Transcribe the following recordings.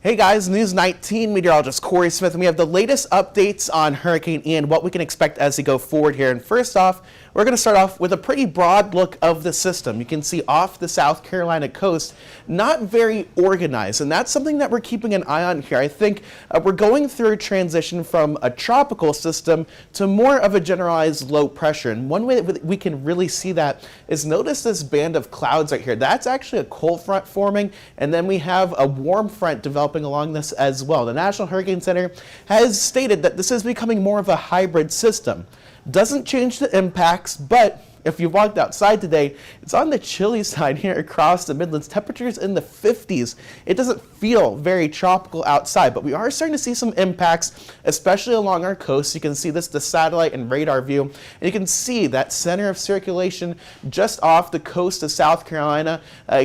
Hey guys, News 19 meteorologist Corey Smith, and we have the latest updates on Hurricane Ian, what we can expect as we go forward here. And first off, we're going to start off with a pretty broad look of the system. You can see off the South Carolina coast, not very organized, and that's something that we're keeping an eye on here. I think we're going through a transition from a tropical system to more of a generalized low pressure. And one way that we can really see that is notice this band of clouds right here. That's actually a cold front forming, and then we have a warm front developing along this as well. The National Hurricane Center has stated that this is becoming more of a hybrid system. Doesn't change the impacts, but if you walked outside today, it's on the chilly side here across the Midlands. Temperatures in the 50s. It doesn't feel very tropical outside, but we are starting to see some impacts, especially along our coast. You can see this, the satellite and radar view, and you can see that center of circulation just off the coast of South Carolina,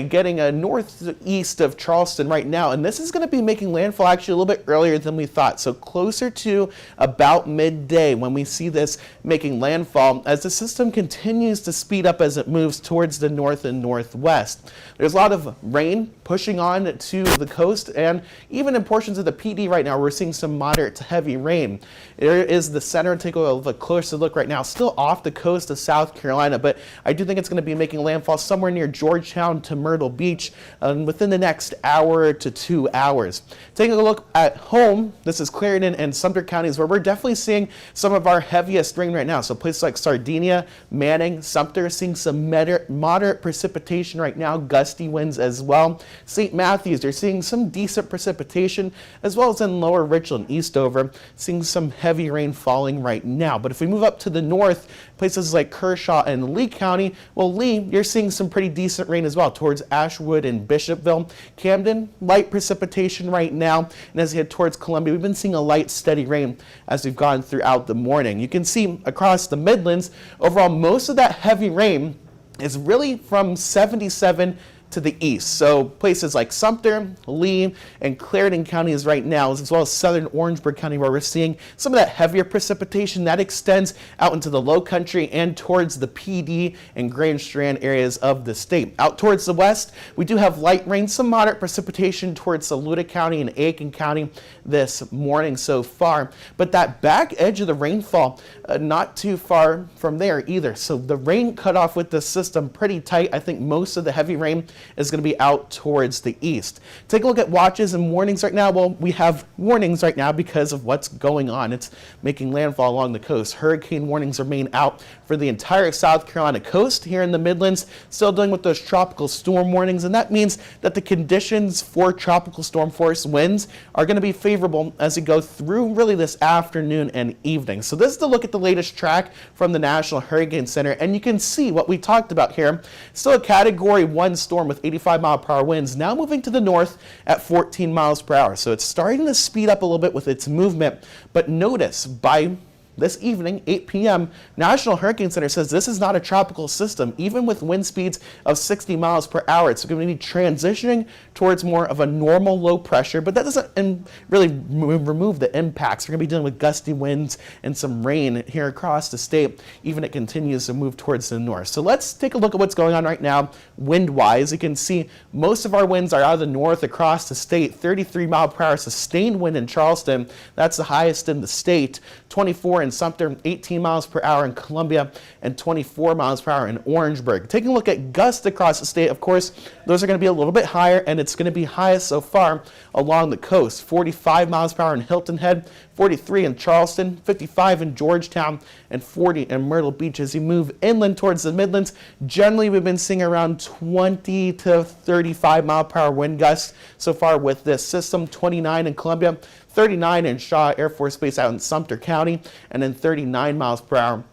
getting northeast of Charleston right now. And this is going to be making landfall actually a little bit earlier than we thought. So closer to about midday when we see this making landfall as the system continues to speed up as it moves towards the north and northwest. There's a lot of rain pushing on to the coast, and even in portions of the PD right now, we're seeing some moderate to heavy rain. There is the center. Take a closer look right now, still off the coast of South Carolina, but I do think it's going to be making landfall somewhere near Georgetown to Myrtle Beach within the next hour to 2 hours. Taking a look at home, this is Clarendon and Sumter counties where we're definitely seeing some of our heaviest rain right now. So places like Sardinia, Manning, Sumter seeing some moderate precipitation right now, gusty winds as well. St. Matthews, they're seeing some decent precipitation, as well as in lower Richland, Eastover, seeing some heavy rain falling right now. But if we move up to the north, places like Kershaw and Lee County, well, Lee, you're seeing some pretty decent rain as well towards Ashwood and Bishopville. Camden, light precipitation right now, and as we head towards Columbia, we've been seeing a light, steady rain as we've gone throughout the morning. You can see across the Midlands, overall, most of that heavy rain is really from 77 to the east. So places like Sumter, Lee, and Clarendon counties right now, as well as southern Orangeburg County, where we're seeing some of that heavier precipitation that extends out into the low country and towards the PD and Grand Strand areas of the state. Out towards the west, we do have light rain, some moderate precipitation towards Saluda County and Aiken County this morning so far. But that back edge of the rainfall, not too far from there either. So the rain cutoff with the system pretty tight. I think most of the heavy rain is going to be out towards the east. Take a look at watches and warnings right now. Well, we have warnings right now because of what's going on. It's making landfall along the coast. Hurricane warnings remain out for the entire South Carolina coast. Here in the Midlands, still dealing with those tropical storm warnings, and that means that the conditions for tropical storm force winds are going to be favorable as we go through really this afternoon and evening. So this is the look at the latest track from the National Hurricane Center, and you can see what we talked about here. Still a Category 1 storm with 85-mile-per-hour winds, now moving to the north at 14 miles per hour. So it's starting to speed up a little bit with its movement, but notice by this evening, 8 p.m., National Hurricane Center says this is not a tropical system. Even with wind speeds of 60 miles per hour, it's going to be transitioning towards more of a normal low pressure, but that doesn't really remove the impacts. We're going to be dealing with gusty winds and some rain here across the state, even it continues to move towards the north. So let's take a look at what's going on right now wind-wise. You can see most of our winds are out of the north across the state. 33 mile per hour sustained wind in Charleston. That's the highest in the state. 24 in Sumter, 18 miles per hour in Columbia, and 24 miles per hour in Orangeburg. Taking a look at gusts across the state, of course, those are going to be a little bit higher, and it's going to be highest so far along the coast. 45 miles per hour in Hilton Head, 43 in Charleston, 55 in Georgetown, and 40 in Myrtle Beach. As you move inland towards the Midlands, generally we've been seeing around 20 to 35 mile per hour wind gusts so far with this system. 29 in Columbia, 39 in Shaw Air Force Base out in Sumter County, and then 39 miles per hour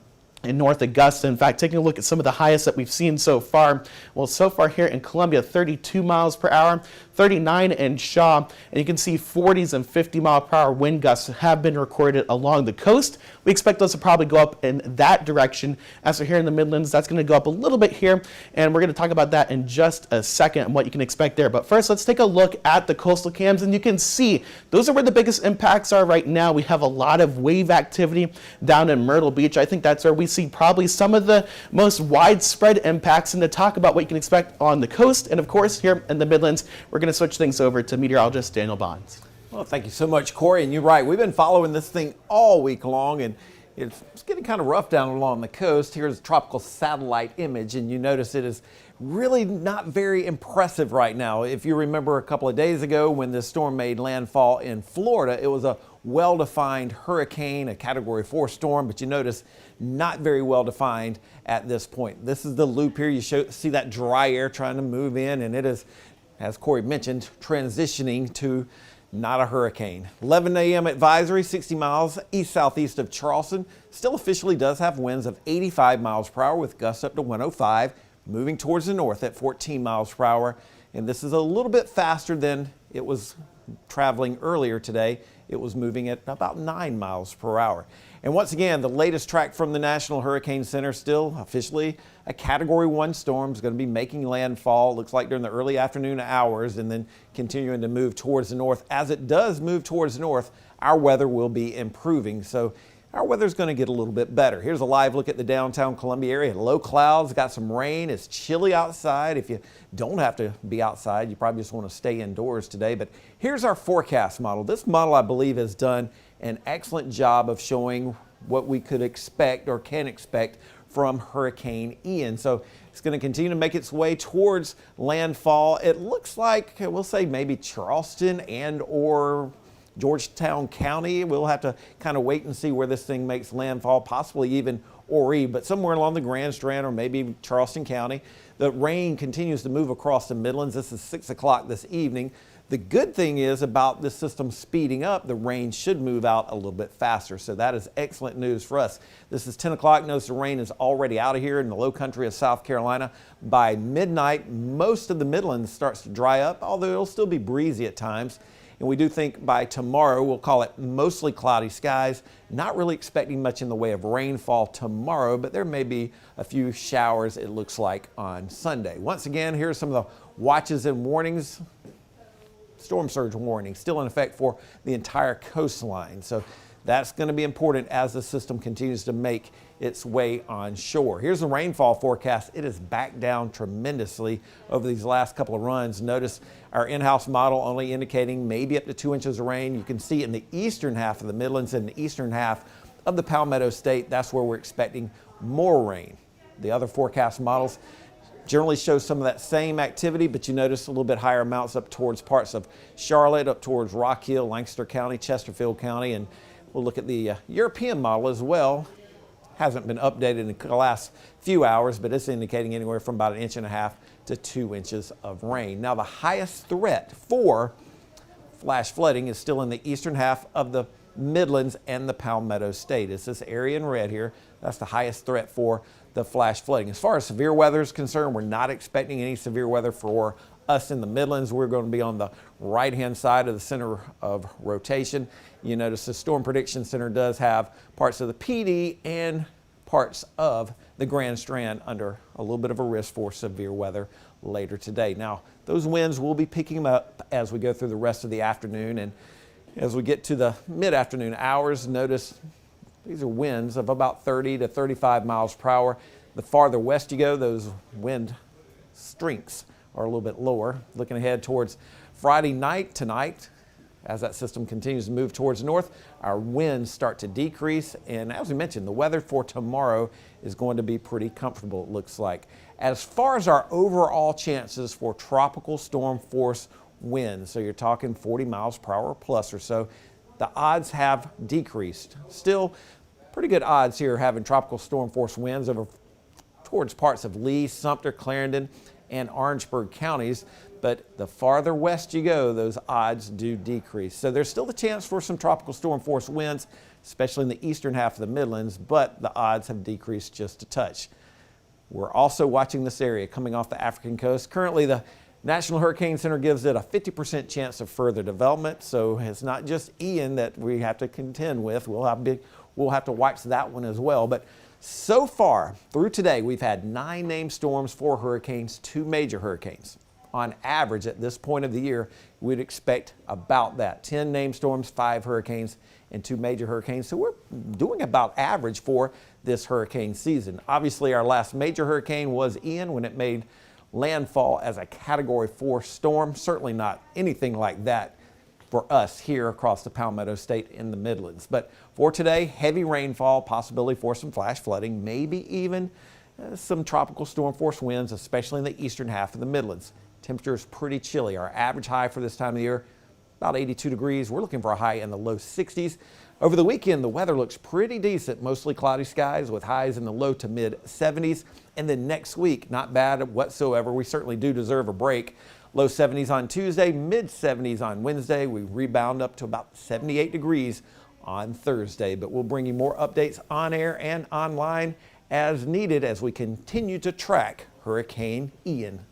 in North Augusta. In fact, taking a look at some of the highest that we've seen so far, well, so far here in Columbia, 32 miles per hour, 39 in Shaw, and you can see 40s and 50 mile per hour wind gusts have been recorded along the coast. We expect those to probably go up in that direction. As we're here in the Midlands, that's going to go up a little bit here, and we're going to talk about that in just a second and what you can expect there. But first, let's take a look at the coastal cams, and you can see those are where the biggest impacts are right now. We have a lot of wave activity down in Myrtle Beach. I think that's where we see probably some of the most widespread impacts and to talk about what you can expect on the coast. And of course, here in the Midlands, we're going to switch things over to meteorologist Daniel Bonds. Well, thank you so much, Corey. And you're right, we've been following this thing all week long, and it's getting kind of rough down along the coast. Here's a tropical satellite image, and you notice it is really not very impressive right now. If you remember a couple of days ago when this storm made landfall in Florida, it was a well-defined hurricane, a Category 4 storm, but you notice not very well-defined at this point. This is the loop here. You see that dry air trying to move in, and it is, as Corey mentioned, transitioning to not a hurricane. 11 a.m. advisory, 60 miles east-southeast of Charleston. Still officially does have winds of 85 miles per hour with gusts up to 105, moving towards the north at 14 miles per hour. And this is a little bit faster than it was traveling earlier today. It was moving at about 9 miles per hour. And once again, the latest track from the National Hurricane Center, still officially a Category 1 storm, is going to be making landfall, looks like during the early afternoon hours, and then continuing to move towards the north. As it does move towards the north, our weather will be improving. So our weather's going to get a little bit better. Here's a live look at the downtown Columbia area. Low clouds, got some rain. It's chilly outside. If you don't have to be outside, you probably just want to stay indoors today. But here's our forecast model. This model, I believe, has done an excellent job of showing what we could expect or can expect from Hurricane Ian. So it's going to continue to make its way towards landfall. It looks like, we'll say maybe Charleston and or Georgetown County. We'll have to kind of wait and see where this thing makes landfall, possibly even Horry, but somewhere along the Grand Strand or maybe Charleston County. The rain continues to move across the Midlands. This is 6 o'clock this evening. The good thing is about this system speeding up, the rain should move out a little bit faster. So that is excellent news for us. This is 10 o'clock. Notice the rain is already out of here in the low country of South Carolina. By midnight, most of the Midlands starts to dry up, although it'll still be breezy at times. And we do think by tomorrow, we'll call it mostly cloudy skies. Not really expecting much in the way of rainfall tomorrow, but there may be a few showers, it looks like, on Sunday. Once again, here are some of the watches and warnings. Storm surge warning still in effect for the entire coastline. So that's going to be important as the system continues to make its way on shore. Here's the rainfall forecast. It is back down tremendously over these last couple of runs. Notice our in-house model only indicating maybe up to 2 inches of rain. You can see in the eastern half of the Midlands and the eastern half of the Palmetto State, that's where we're expecting more rain. The other forecast models generally shows some of that same activity, but you notice a little bit higher amounts up towards parts of Charlotte, up towards Rock Hill, Lancaster County, Chesterfield County, and we'll look at the European model as well. Hasn't been updated in the last few hours, but it's indicating anywhere from about 1.5 inches to 2 inches of rain. Now, the highest threat for flash flooding is still in the eastern half of the Midlands and the Palmetto State. It's this area in red here. That's the highest threat for the flash flooding. As far as severe weather is concerned, we're not expecting any severe weather for us in the Midlands. We're going to be on the right-hand side of the center of rotation. You notice the Storm Prediction Center does have parts of the PD and parts of the Grand Strand under a little bit of a risk for severe weather later today. Now, those winds will be picking up as we go through the rest of the afternoon, and as we get to the mid-afternoon hours, notice these are winds of about 30 to 35 miles per hour. The farther west you go, those wind strengths are a little bit lower. Looking ahead towards Friday night tonight, as that system continues to move towards the north, our winds start to decrease. And as we mentioned, the weather for tomorrow is going to be pretty comfortable, it looks like. As far as our overall chances for tropical storm force winds, so you're talking 40 miles per hour plus or so, the odds have decreased. Still pretty good odds here having tropical storm force winds over towards parts of Lee, Sumter, Clarendon, and Orangeburg counties. But the farther west you go, those odds do decrease. So there's still the chance for some tropical storm force winds, especially in the eastern half of the Midlands, but the odds have decreased just a touch. We're also watching this area coming off the African coast. Currently, the National Hurricane Center gives it a 50% chance of further development, so it's not just Ian that we have to contend with. We'll have to watch that one as well. But so far, through today, we've had 9 named storms, 4 hurricanes, 2 major hurricanes. On average, at this point of the year, we'd expect about that. 10 named storms, 5 hurricanes, and 2 major hurricanes. So we're doing about average for this hurricane season. Obviously, our last major hurricane was Ian when it made landfall as a Category 4 storm. Certainly not anything like that for us here across the Palmetto State in the Midlands. But for today, heavy rainfall, possibility for some flash flooding, maybe even some tropical storm force winds, especially in the eastern half of the Midlands. Temperature is pretty chilly. Our average high for this time of the year, about 82 degrees. We're looking for a high in the low 60s. Over the weekend, the weather looks pretty decent, mostly cloudy skies with highs in the low to mid 70s. And then next week, not bad whatsoever. We certainly do deserve a break. Low 70s on Tuesday, mid 70s on Wednesday. We rebound up to about 78 degrees on Thursday. But we'll bring you more updates on air and online as needed as we continue to track Hurricane Ian.